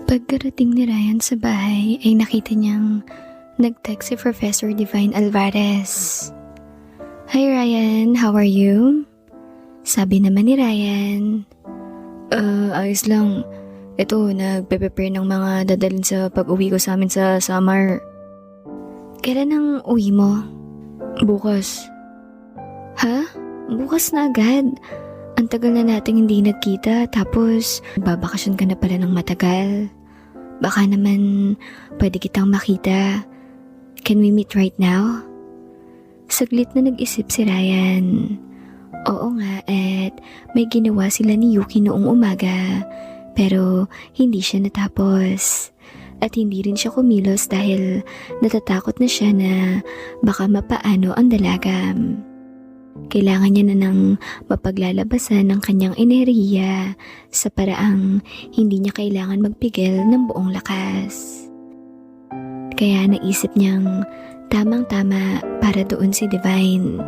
Pagkarating ni Ryan sa bahay ay nakita niyang nag-text si Professor Divine Alvarez. "Hi Ryan, how are you?" Sabi naman ni Ryan. Ayos lang. Ito, nagpe-prepare ng mga dadalhin sa pag-uwi ko sa amin sa summer." "Kailan ang uwi mo?" "Bukas." "Ha? Bukas na agad? Ang tagal na nating hindi nagkita, tapos babakasyon ka na pala ng matagal. Baka naman pwede kitang makita. Can we meet right now?" Saglit na nag-isip si Ryan. Oo nga, at may ginawa sila ni Yuki noong umaga, pero hindi siya natapos. At hindi rin siya kumilos dahil natatakot na siya na baka mapaano ang dalagam. Kailangan niya na ng mapaglalabasan ng kanyang enerhiya sa paraang hindi niya kailangan magpigil ng buong lakas. Kaya naisip niyang tamang-tama para doon si Divine.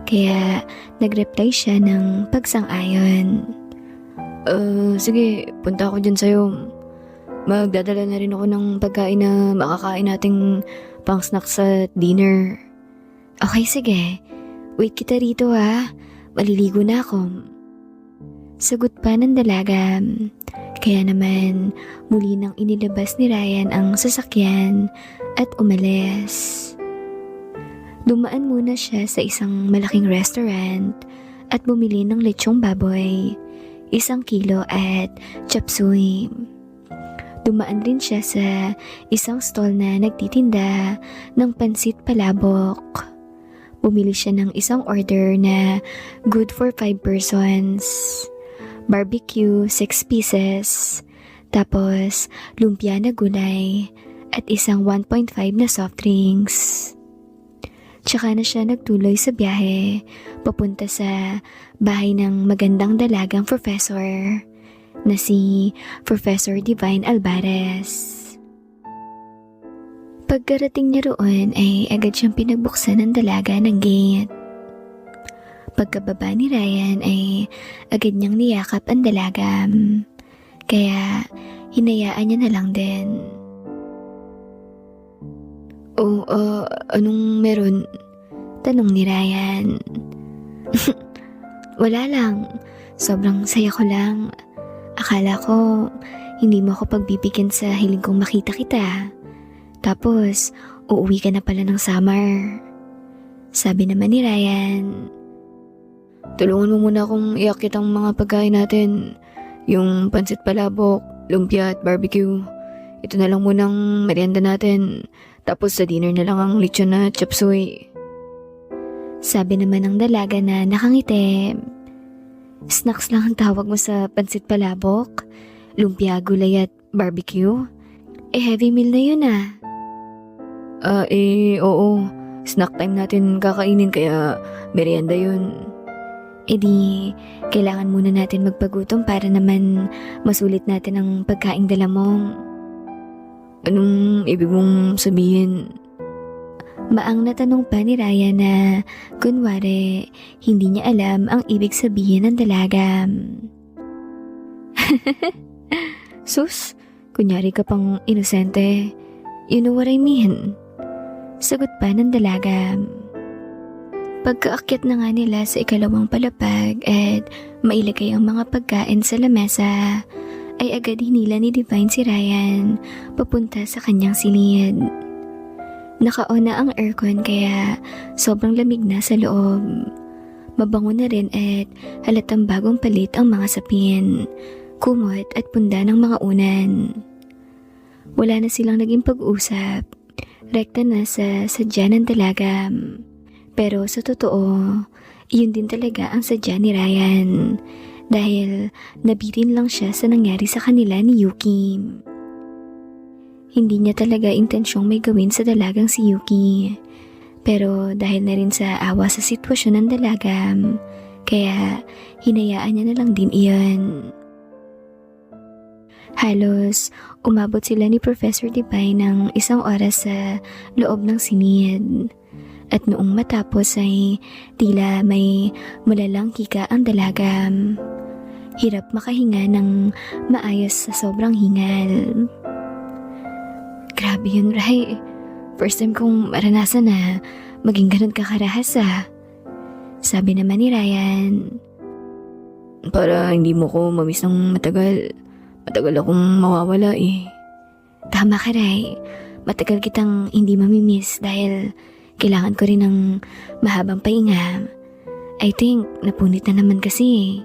Kaya nag-reply siya ng pagsang-ayon. Sige, punta ako dyan sa'yo. Magdadala na rin ako ng pagkain na makakain nating pang-snack sa dinner." "Okay, sige. Wait kita rito ha. Maliligo na ako." Sagot pa ng dalaga. Kaya naman muli nang inilabas ni Ryan ang sasakyan at umalis. Dumaan muna siya sa isang malaking restaurant at bumili ng lechong baboy, 1 kilo at chop suey. Dumaan rin siya sa isang stall na nagtitinda ng pansit palabok. Bumili siya ng isang order na good for 5 persons. Barbecue 6 pieces, tapos lumpia na gulay at isang 1.5 na soft drinks. Tsaka na siya nagtuloy sa biyahe papunta sa bahay ng magandang dalagang professor na si Professor Divine Alvarez. Pagkarating niya roon ay agad siyang pinagbuksan ng dalaga ng gate. Pagkababa ni Ryan ay agad niyang niyakap ang dalaga, kaya hinayaan niya na lang din. Anong meron?" Tanong ni Ryan. "Wala lang. Sobrang saya ko lang. Akala ko hindi mo ako pagbibigyan sa hiling kong makita kita. Tapos uuwi ka na pala ng summer." Sabi naman ni Ryan. "Tulungan mo muna akong iakit ang mga pagkain natin. Yung pansit palabok, lumpia at barbecue. Ito na lang munang merienda natin. Tapos sa dinner na lang ang lechon na chop suey." Sabi naman ng dalaga na nakangiti. "Snacks lang ang tawag mo sa pansit palabok, lumpia, gulay at barbecue? Heavy meal na yun ah." Oo. Snack time natin kakainin kaya merienda yun." Di, kailangan muna natin magpagutom para naman masulit natin ang pagkaing dala mo." "Anong ibig mong sabihin?" Maang natanong pa ni Ryan na kunwari hindi niya alam ang ibig sabihin ng dalaga. "Sus, kunyari ka pang inosente. You know what I mean?" Sagot pa ng dalaga. Pagkaakyat na nga nila sa ikalawang palapag at mailagay ang mga pagkain sa lamesa, ay agad hinila ni Divine si Ryan papunta sa kanyang silid. Naka-on na ang aircon kaya sobrang lamig na sa loob. Mabango na rin at halatang bagong palit ang mga sapin, kumot at punda ng mga unan. Wala na silang naging pag-usap. Rekta na sa sadya ng dalaga. Pero sa totoo, yun din talaga ang sadya ni Ryan. Dahil nabitin lang siya sa nangyari sa kanila ni Yuki. Hindi niya talaga intensyong may gawin sa dalagang si Yuki. Pero dahil na rin sa awa sa sitwasyon ng dalaga, kaya hinayaan niya na lang din iyon. Halos umabot sila ni Professor Divine ng 1 oras sa loob ng sinid. At noong matapos ay tila may malalang hika ang dalaga. Hirap makahinga ng maayos sa sobrang hingal. Grabe yun, Ray. First time kong maranasan na maging ganun ka karahas Sabi naman ni Ryan. Para hindi mo ko mamiss ng matagal. Matagal akong mawawala eh. Tama ka, Ray. Matagal kitang hindi mamimiss dahil kailangan ko rin ng mahabang pahinga. I think napunit na naman kasi.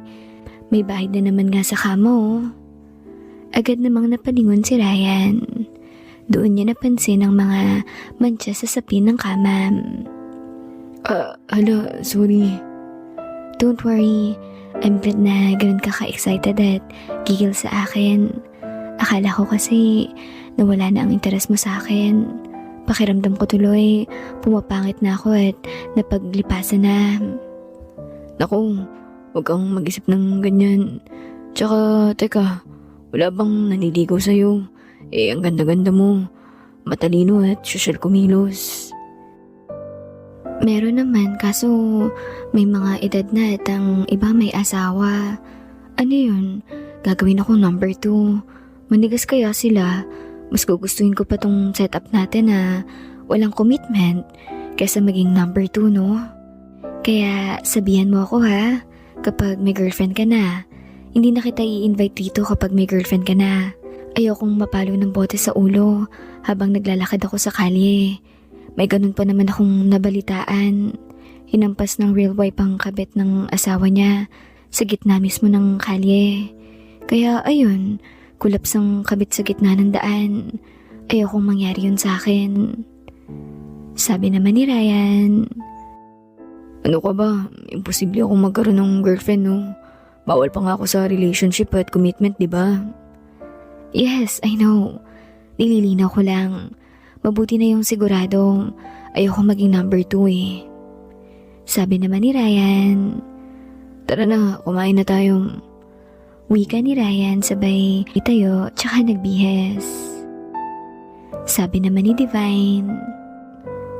May bahay na naman nga sa kamo. Agad namang napalingon si Ryan. Doon niya napansin ang mga mantsa sa sapin ng kama. Sorry. Don't worry. I'm glad na ganun ka ka-excited at gigil sa akin. Akala ko kasi nawala na ang interes mo sa akin. Pakiramdam ko tuloy, pumapangit na ako at napaglipasan na. Naku, huwag kang mag-isip ng ganyan. Tsaka, teka, wala bang naniligaw sa'yo? Ang ganda-ganda mo. Matalino at social kumilos. Meron naman, kaso may mga edad na at ang iba may asawa. Ano yun? Gagawin ako number 2. Manigas kaya sila. Mas gugustuhin ko pa tong setup natin na walang commitment kaysa maging number 2, no? Kaya sabihan mo ako kapag may girlfriend ka na. Hindi na kita i-invite dito kapag may girlfriend ka na. Ayokong mapalo ng bote sa ulo habang naglalakad ako sa kalye. May ganun pa naman akong nabalitaan. Hinampas ng real wife ang kabit ng asawa niya sa gitna mismo ng kalye. Kaya ayun, kulaps ang kabit sa gitna ng daan. Ayokong mangyari yun sa akin. Sabi naman ni Ryan. Ano ka ba? Imposible akong magkaroon ng girlfriend, no? Bawal pa nga ako sa relationship at commitment, di ba? Yes, I know. Nililinaw ko lang. Mabuti na yung sigurado. Ayoko maging number 2 Sabi naman ni Ryan. Tara na, kumain na tayo. Wika ni Ryan sabay itayo tsaka nagbihes. Sabi naman ni Divine.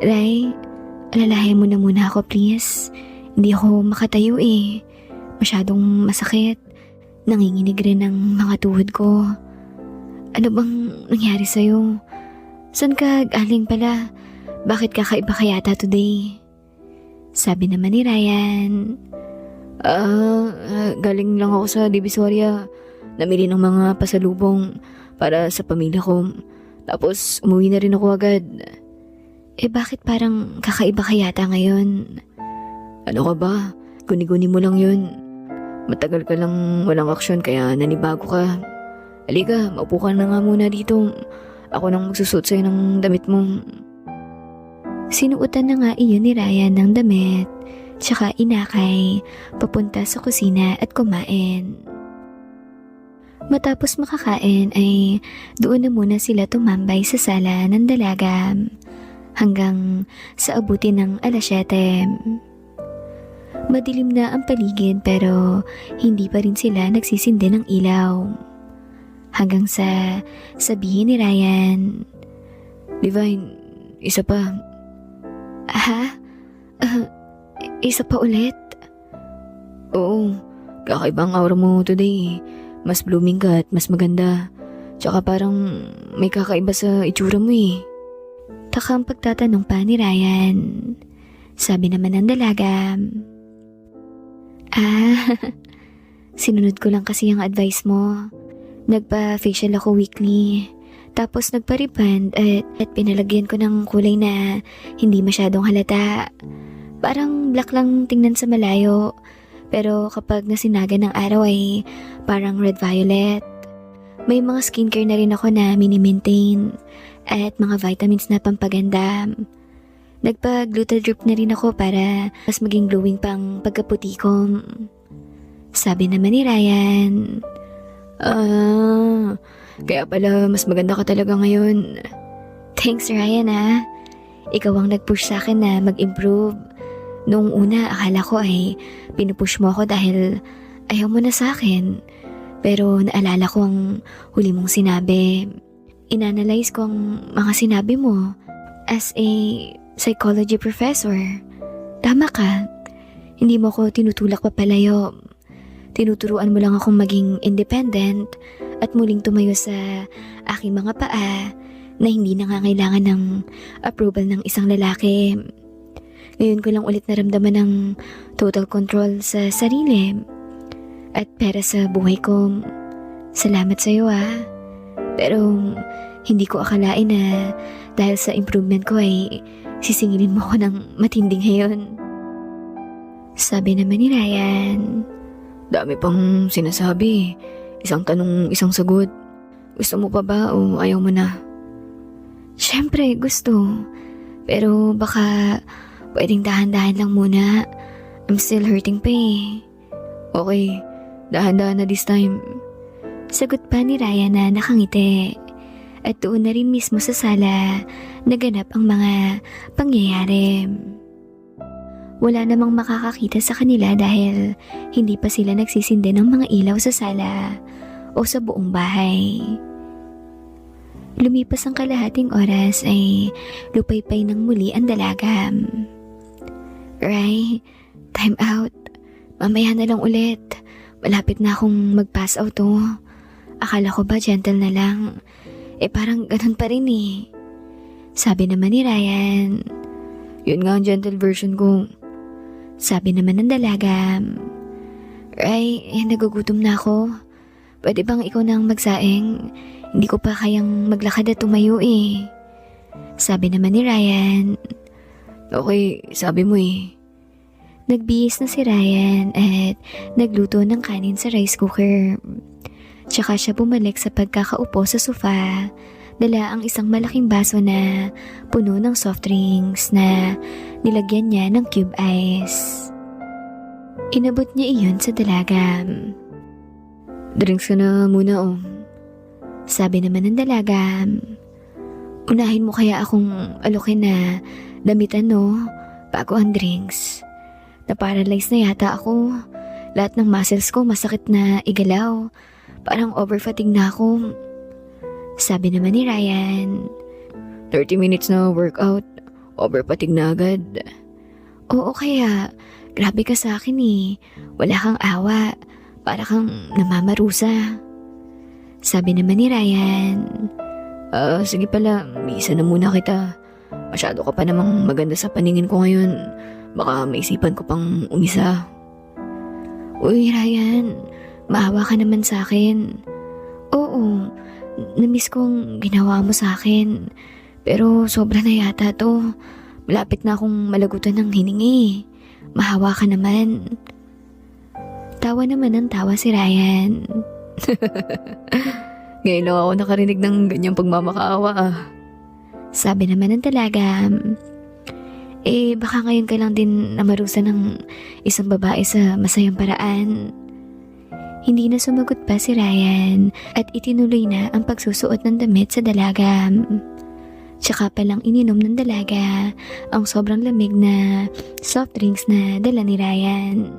Ray, alalahin mo na muna ako please. Hindi ako makatayo Masyadong masakit. Nanginginig rin ang mga tuhod ko. Ano bang nangyari sa'yo? San ka galing pala? Bakit kakaiba ka yata today? Sabi naman ni Ryan. Galing lang ako sa Divisoria. Namili ng mga pasalubong para sa pamilya ko. Tapos umuwi na rin ako agad. Bakit parang kakaiba ka yata ngayon? Ano ka ba? Guni-guni mo lang yun. Matagal ka lang walang aksyon kaya nanibago ka. Halika, maupo ka na nga muna dito. Ako nang magsusuot sa'yo ng damit mo. Sinuotan na nga iyon ni Ryan ng damit, tsaka inakay, papunta sa kusina at kumain. Matapos makakain ay doon na muna sila tumambay sa sala ng dalaga hanggang sa abutin ng 7:00. Madilim na ang paligid pero hindi pa rin sila nagsisindi ng ilaw. Hanggang sa sabihin ni Ryan. Divine, isa pa. Isa pa ulit? Oo, kakaibang aura mo today. Mas blooming ka at mas maganda. Tsaka parang may kakaiba sa itsura mo Takang pagtatanong pa ni Ryan. Sabi naman ng dalaga. Sinunod ko lang kasi ang advice mo. Nagpa-facial ako weekly. Tapos nagpa-reband at pinalagyan ko ng kulay na hindi masyadong halata. Parang black lang tingnan sa malayo. Pero kapag nasinaga ng araw ay parang red-violet. May mga skincare na rin ako na mini-maintain. At mga vitamins na pampaganda. Nagpa-glutadrip na rin ako para mas maging glowing pang pagkaputi ko. Sabi naman ni Ryan. Kaya pala mas maganda ka talaga ngayon. Thanks Ryan Ikaw ang nag-push sa akin na mag-improve. Noong una akala ko ay pinupush mo ako dahil ayaw mo na sa akin. Pero naalala ko ang huli mong sinabi. Inanalyze ko ang mga sinabi mo as a psychology professor. Tama ka. Hindi mo ko tinutulak papalayo. Tinuturuan mo lang akong maging independent at muling tumayo sa aking mga paa na hindi nangangailangan ng approval ng isang lalaki. Ngayon ko lang ulit naramdaman ng total control sa sarili at pera sa buhay ko. Salamat sa iyo Pero hindi ko akalain na dahil sa improvement ko ay sisingilin mo ako ng matinding hayon. Sabi naman ni Ryan. Dami pang sinasabi. Isang tanong, isang sagot. Gusto mo pa ba o ayaw mo na? Siyempre, gusto. Pero baka pwedeng dahan-dahan lang muna. I'm still hurting pa Okay, dahan-dahan na this time. Sagot pa ni Ryan na nakangiti. At doon na rin mismo sa sala naganap ang mga pangyayari. Wala namang makakakita sa kanila dahil hindi pa sila nagsisindi ng mga ilaw sa sala o sa buong bahay. Lumipas ang kalahating oras ay lupaypay ng muli ang dalaga. Ray, time out. Mamaya na lang ulit. Malapit na akong mag-pass out Akala ko ba gentle na lang? Parang ganun pa rin Sabi naman ni Ryan. Yun nga ang gentle version ko. Sabi naman ng dalaga. Ray, nagugutom na ako. Pwede bang ikaw nang magsaing? Hindi ko pa kayang maglakad at tumayo Sabi naman ni Ryan. Okay, sabi mo Nagbihis na si Ryan at nagluto ng kanin sa rice cooker. Tsaka siya bumalik sa pagkakaupo sa sofa, dala ang isang malaking baso na puno ng soft drinks na nilagyan niya ng cube ice. Inabot niya iyon sa dalaga. Drinks ka na muna Sabi naman ng dalaga. Unahin mo kaya akong alukin na damitan bago ang drinks. Na-paralyze na yata ako. Lahat ng muscles ko masakit na igalaw. Parang overfatigue na ako. Sabi naman ni Ryan. 30 minutes na workout. Overfatigue na agad. Oo kaya, grabe ka sa akin Wala kang awa. Para kang namamarusa. Sabi naman ni Ryan. Sige pala, misa na muna kita. Masyado ka pa namang maganda sa paningin ko ngayon. Baka maisipan ko pang umisa. Uy Ryan, maawa ka naman sa akin. Oo, namiss kong ginawa mo sa akin. Pero sobra na yata to. Malapit na akong malagutan ng hiningi. Mahawa ka naman. Tawa naman ng tawa si Ryan. Ngayon lang ako nakarinig ng ganyang pagmamakaawa Sabi naman ng dalaga. Baka ngayon ka lang din namarusa ng isang babae sa masayang paraan. Hindi na sumagot pa si Ryan at itinuloy na ang pagsusuot ng damit sa dalaga. Tsaka palang ininom ng dalaga ang sobrang lamig na soft drinks na dala ni Ryan.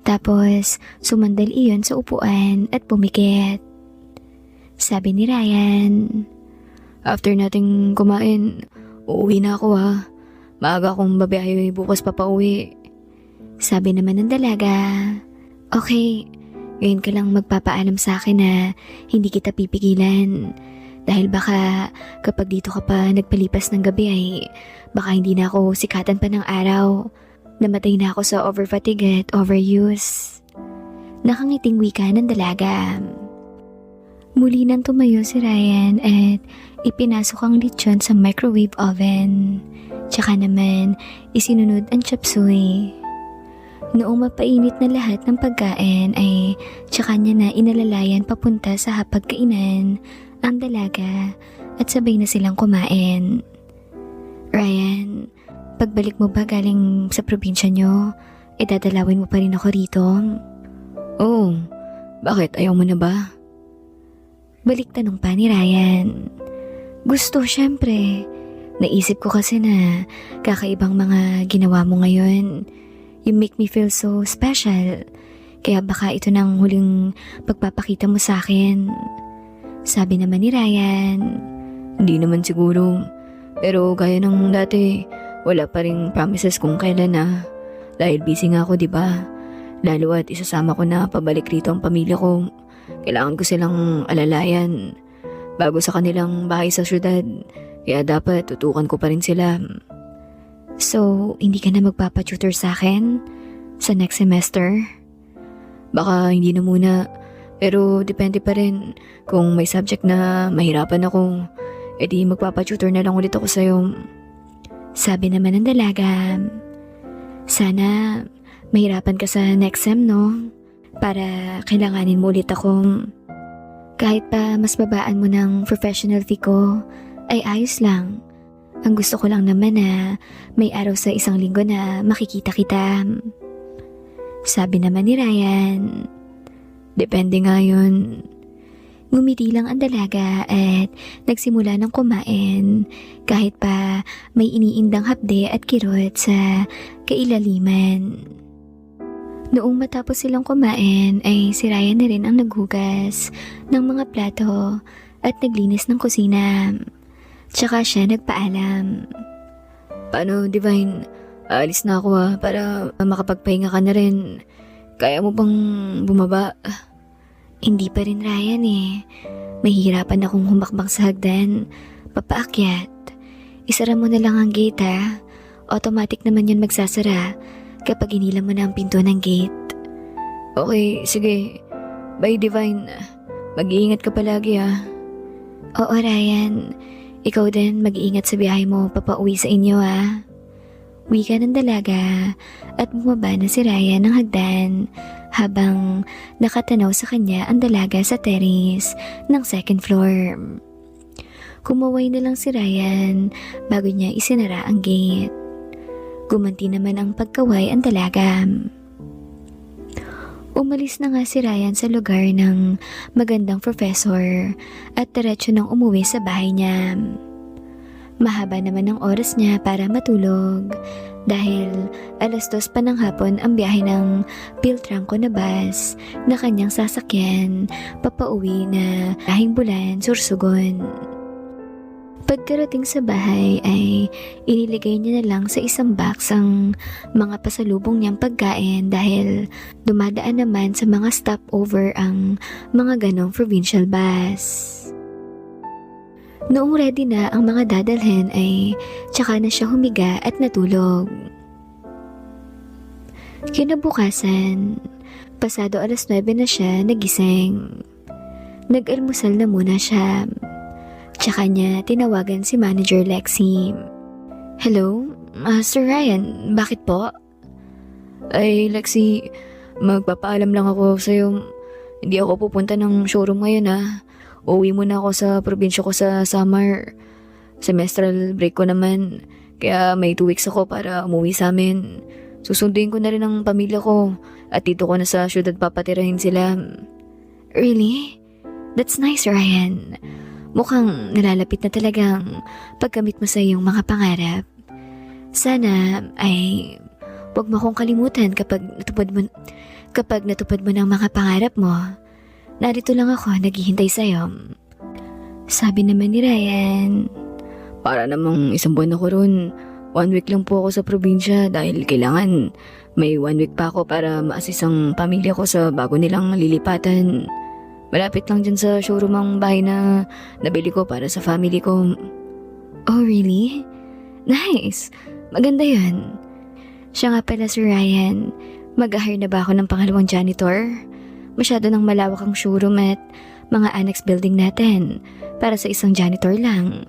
Tapos sumandal iyon sa upuan at pumikit. Sabi ni Ryan. After nating kumain, uuwi na ako Maaga akong babiyahe bukas pa pauwi. Sabi naman ng dalaga. Okay, ngayon ka lang magpapaalam sa akin na hindi kita pipigilan. Dahil baka kapag dito ka pa nagpalipas ng gabi ay baka hindi na ako sikatan pa ng araw. Namatay na ako sa overfatigue at overuse. Nakangiting wika ng dalaga. Muli nang tumayo si Ryan at ipinasok ang lechon sa microwave oven. Tsaka naman isinunod ang chop suey. Noong mapainit na lahat ng pagkain ay tsaka niya na inalalayan papunta sa hapagkainan ang dalaga at sabay na silang kumain. Ryan, pagbalik mo ba galing sa probinsya nyo, dadalawin mo pa rin ako rito? Oo, bakit? Ayaw mo na ba? Balik tanong pa ni Ryan. Gusto, syempre. Naisip ko kasi na kakaibang mga ginawa mo ngayon. You make me feel so special. Kaya baka ito nang huling pagpapakita mo sa akin. Sabi naman ni Ryan. Hindi naman siguro. Pero gaya ng dati, wala pa ring promises kung kailan Dahil busy nga ako, diba? Lalo at isasama ko na pabalik rito ang pamilya ko. Kailangan ko silang alalayan. bago sa kanilang bahay sa syudad. Kaya dapat tutukan ko pa rin sila. So, hindi ka na magpapatutor sa akin sa next semester? Baka hindi na muna, pero depende pa rin. Kung may subject na mahirapan ako, edi magpapatutor na lang ulit ako sa'yo. Sabi naman ng dalaga. Sana mahirapan ka sa next sem, no? Para kailanganin mo ulit ako. Kahit pa mas babaan mo ng professional fee ko, ay ayos lang. Ang gusto ko lang naman na may araw sa isang linggo na makikita kita. Sabi naman ni Ryan. Depende nga yun. Ngumiti lang ang dalaga at nagsimula ng kumain kahit pa may iniindang hapde at kirot sa kailaliman. Noong matapos silang kumain ay si Ryan na rin ang naghugas ng mga plato at naglinis ng kusina. Tsaka siya nagpaalam. Paano, Divine? Aalis na ako para makapagpahinga ka na rin. Kaya mo bang bumaba? Hindi pa rin, Ryan eh. Mahihirapan akong humakbang sa hagdan. Papaakyat. Isara mo na lang ang gate ha. Automatic naman yun magsasara kapag inila mo na ang pinto ng gate. Okay, sige. Bye, Divine. Mag-iingat ka palagi ha. Oo, Ryan. Ikaw din mag-iingat sa biyahe mo papauwi sa inyo ha. Wika ng dalaga at bumaba na si Ryan ng hagdan habang nakatanaw sa kanya ang dalaga sa terrace ng second floor. Kumaway na lang si Ryan bago niya isinara ang gate. Gumanti naman ang pagkaway ang dalaga. Umalis na nga si Ryan sa lugar ng magandang professor at diretso nang umuwi sa bahay niya. Mahaba naman ang oras niya para matulog dahil 2:00 pa ng hapon ang biyahe ng Piltrangco na bus na kanyang sasakyan papauwi na Lahing Bulan, Sursugon. Pagkarating sa bahay ay iniligay niya na lang sa isang box ang mga pasalubong niyang pagkain dahil dumadaan naman sa mga stopover ang mga ganong provincial bus. Noong ready na ang mga dadalhin ay tsaka na siya humiga at natulog. Kinabukasan, pasado 9:00 na siya nagising. Nag-almusal na muna siya. Tsaka niya tinawagan si Manager Lexi. Hello? Sir Ryan, bakit po? Ay, Lexi, magpapaalam lang ako sa'yo. Hindi ako pupunta ng showroom ngayon Uwi muna ako sa probinsya ko sa summer. Semestral break ko naman. Kaya may 2 weeks ako para umuwi sa amin. Susunduin ko na rin ang pamilya ko. At dito ko na sa syudad papatirahin sila. Really? That's nice, Ryan. Mukhang nalalapit na talagang pagkamit mo sa iyong mga pangarap. Sana ay huwag mo akong kalimutan kapag natupad mo ng mga pangarap mo. Narito lang ako, naghihintay sa'yo. Sabi naman ni Ryan. Para namang 1 buwan ako ron. 1 week lang po ako sa probinsya dahil kailangan may 1 week pa ako para ma-assist ang pamilya ko sa bago nilang lilipatan. Malapit lang dyan sa showroom ang bahay na nabili ko para sa family ko. Oh, really? Nice. Maganda yun. Siya nga pala, Sir Ryan. Mag-hire na ba ako ng pangalawang janitor? Masyado nang malawak ang showroom at mga annex building natin para sa isang janitor lang.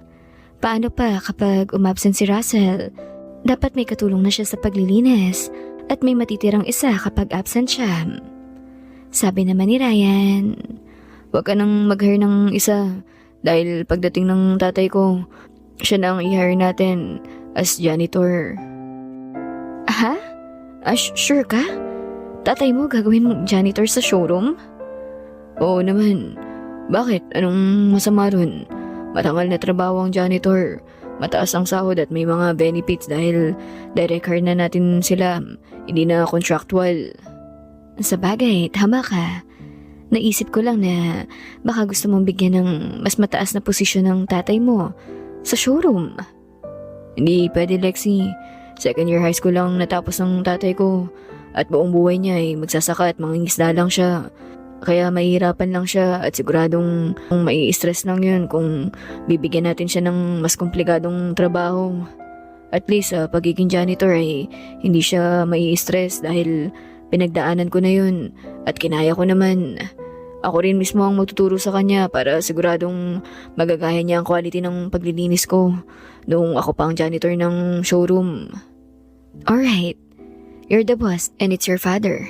Paano pa kapag umabsent si Russell? Dapat may katulong na siya sa paglilinis at may matitirang isa kapag absent siya. Sabi naman ni Ryan. Huwag ka nang mag-hire ng isa dahil pagdating ng tatay ko, siya na ang i-hire natin as janitor. Ha? Sure ka? Tatay mo gagawin mong janitor sa showroom? Oo naman. Bakit? Anong masama ron? Matangal na trabaho ang janitor. Mataas ang sahod at may mga benefits dahil direct hire na natin sila. Hindi na contractual. Sa bagay, tama ka. Naisip ko lang na baka gusto mong bigyan ng mas mataas na posisyon ng tatay mo sa showroom. Hindi pwede, Lexi. 2nd year high school lang natapos ng tatay ko. At buong buhay niya ay magsasaka at mangingisda lang siya. Kaya mahihirapan lang siya at siguradong mai-stress lang yun kung bibigyan natin siya ng mas komplikadong trabaho. At least sa pagiging janitor ay hindi siya mai-stress dahil pinagdaanan ko na yun at kinaya ko naman. Ako rin mismo ang magtuturo sa kanya para siguradong magagaya niya ang quality ng paglilinis ko noong ako pa ang janitor ng showroom. Alright, you're the boss and it's your father.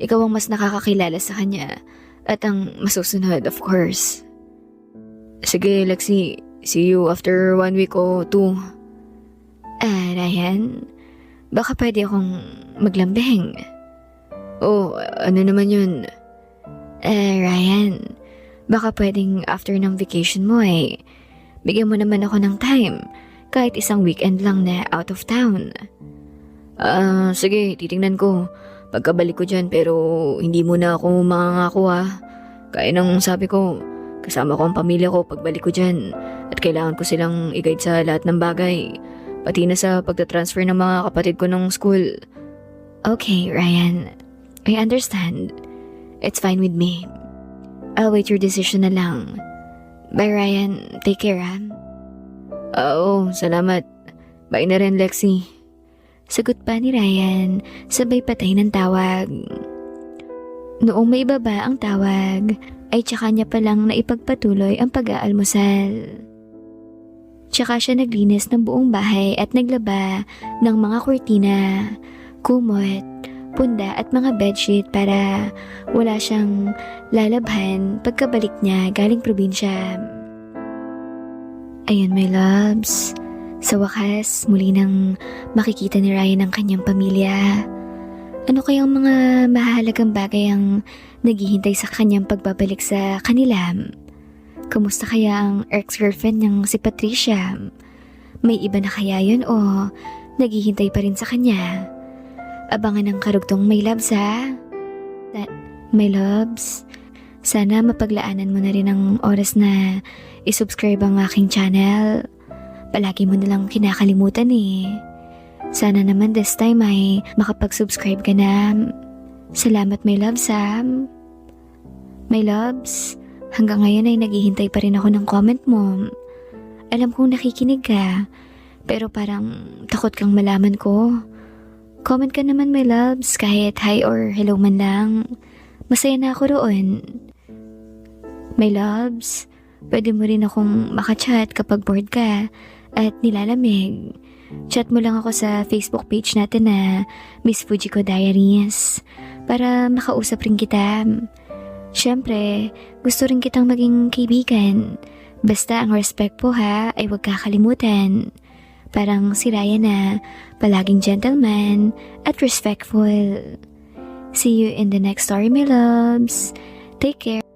Ikaw ang mas nakakakilala sa kanya at ang masusunod, of course. Sige, Lexi. See you after 1 week o 2. Ryan, baka pwede akong maglambing. Oh, ano naman yun? Ryan, baka pwedeng after ng vacation mo bigyan mo naman ako ng time. Kahit isang weekend lang na out of town. Sige, titingnan ko. Pagkabalik ko dyan pero hindi muna ako mangangako ha. Kaya nang sabi ko, kasama ko ang pamilya ko pagbalik ko dyan at kailangan ko silang i-guide sa lahat ng bagay. Pati na sa pagtatransfer ng mga kapatid ko ng school. Okay, Ryan. I understand. It's fine with me. I'll wait your decision na lang. Bye, Ryan. Take care, ha? Oo, salamat. Bye na rin, Lexi. Sagot pa ni Ryan, sabay patay ng tawag. Noong may baba ang tawag, ay tsaka niya palang naipagpatuloy ang pag-aalmusal. Tsaka siya naglinis ng buong bahay at naglaba ng mga kurtina, kumot, punda at mga bedsheet para wala siyang lalabhan pagkabalik niya galing probinsya. Ayun, my loves. Sa wakas, muli nang makikita ni Ryan ang kanyang pamilya. Ano kayang mga mahalagang bagay ang naghihintay sa kanyang pagbabalik sa kanila? Kamusta kaya ang ex-girlfriend niyang si Patricia? May iba na kaya yun o naghihintay pa rin sa kanya? Abangan ang karugtong my loves ha? My loves, sana mapaglaanan mo na rin ang oras na isubscribe ang aking channel. Palagi mo nalang kinakalimutan Sana naman this time ay makapag-subscribe ka na. Salamat my loves ha. My loves, hanggang ngayon ay naghihintay pa rin ako ng comment mo. Alam kong nakikinig ka, pero parang takot kang malaman ko. Comment ka naman my loves, kahit hi or hello man lang. Masaya na ako roon. My loves, pwede mo rin akong makachat kapag bored ka at nilalamig. Chat mo lang ako sa Facebook page natin na Miss Fujiko Diaries para makausap rin kita. Siyempre, gusto rin kitang maging kaibigan. Basta ang respect po ha ay huwag kakalimutan. Parang si Ryan na palaging gentleman at respectful. See you in the next story, my loves. Take care.